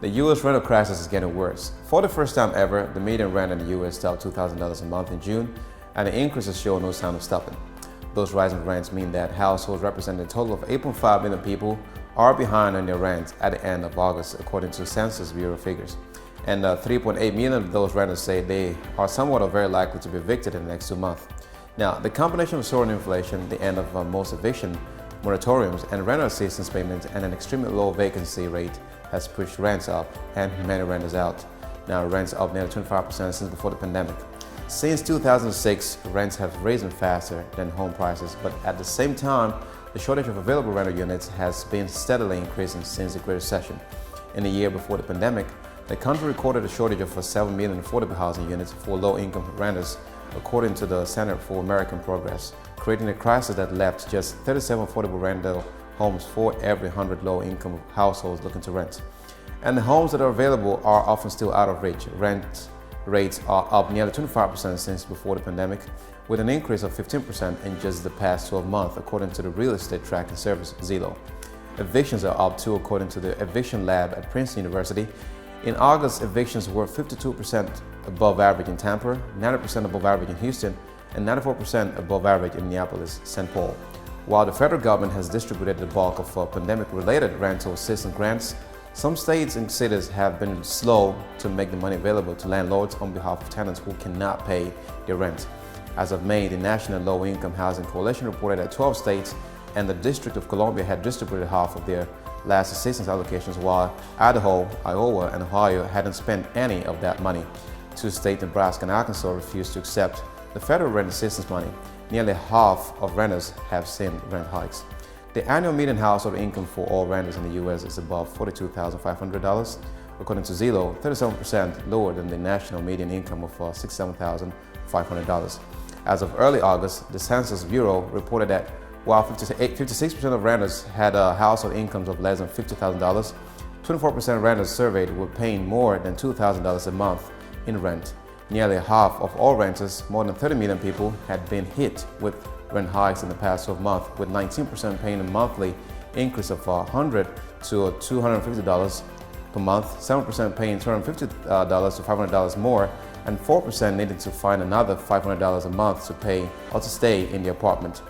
The U.S. rental crisis is getting worse. For the first time ever, the median rent in the U.S. topped $2,000 a month in June, and the increases show no sign of stopping. Those rising rents mean that households representing a total of 8.5 million people are behind on their rent at the end of August, according to Census Bureau figures. And 3.8 million of those renters say they are somewhat or very likely to be evicted in the next 2 months. Now, the combination of soaring inflation, the end of most eviction moratoriums, and rental assistance payments, and an extremely low vacancy rate has pushed rents up and many renters out. Now, rents up nearly 25% since before the pandemic. Since 2006, rents have risen faster than home prices, but at the same time, the shortage of available rental units has been steadily increasing since the Great Recession. In the year before the pandemic, the country recorded a shortage of 7 million affordable housing units for low-income renters, according to the Center for American Progress, creating a crisis that left just 37 affordable rental homes for every 100 low-income households looking to rent. And the homes that are available are often still out of reach. Rent rates are up nearly 25% since before the pandemic, with an increase of 15% in just the past 12 months, according to the real estate tracking service Zillow. Evictions are up too, according to the Eviction Lab at Princeton University. In August, evictions were 52% above average in Tampa, 90% above average in Houston, and 94% above average in Minneapolis-St. Paul. While the federal government has distributed the bulk of pandemic-related rental assistance grants, some states and cities have been slow to make the money available to landlords on behalf of tenants who cannot pay their rent. As of May, the National Low-Income Housing Coalition reported that 12 states and the District of Columbia had distributed half of their last assistance allocations, while Idaho, Iowa, and Ohio hadn't spent any of that money. 2 states, Nebraska and Arkansas, refused to accept the federal rent assistance money. Nearly half of renters have seen rent hikes. The annual median household income for all renters in the U.S. is above $42,500, according to Zillow, 37% lower than the national median income of $67,500. As of early August, the Census Bureau reported that while 56% of renters had household incomes of less than $50,000, 24% of renters surveyed were paying more than $2,000 a month in rent. Nearly half of all renters, more than 30 million people, had been hit with rent hikes in the past 12 months, with 19% paying a monthly increase of $100 to $250 per month, 7% paying $250 to $500 more, and 4% needing to find another $500 a month to pay or to stay in the apartment.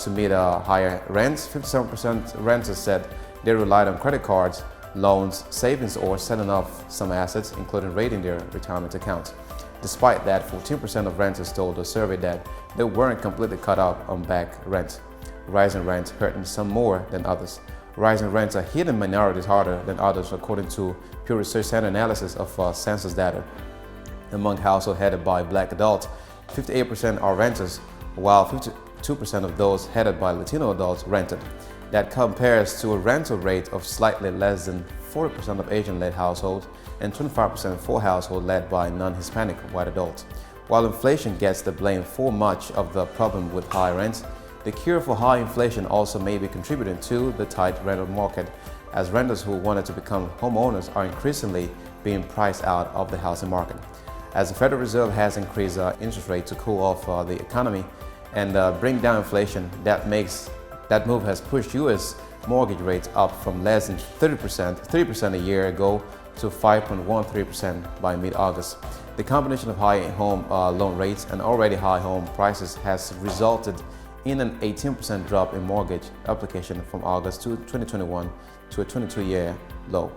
To meet higher rents, 57% renters said they relied on credit cards, loans, savings, or selling off some assets, including raiding their retirement accounts. Despite that, 14% of renters told the survey that they weren't completely cut up on back rent. Rising rents hurting some more than others. Rising rents are hitting minorities harder than others, according to Pew Research Center analysis of census data. Among households headed by Black adults, 58% are renters, while 52% of those headed by Latino adults rented. That compares to a rental rate of slightly less than 40% of Asian-led households and 25% for households led by non-Hispanic white adults. While inflation gets the blame for much of the problem with high rents, the cure for high inflation also may be contributing to the tight rental market, as renters who wanted to become homeowners are increasingly being priced out of the housing market. As the Federal Reserve has increased interest rates to cool off the economy and bring down inflation, that move has pushed U.S. mortgage rates up from less than 3% a year ago to 5.13% by mid-August. The combination of high home loan rates and already high home prices has resulted in an 18% drop in mortgage application from August 2021 to a 22-year low.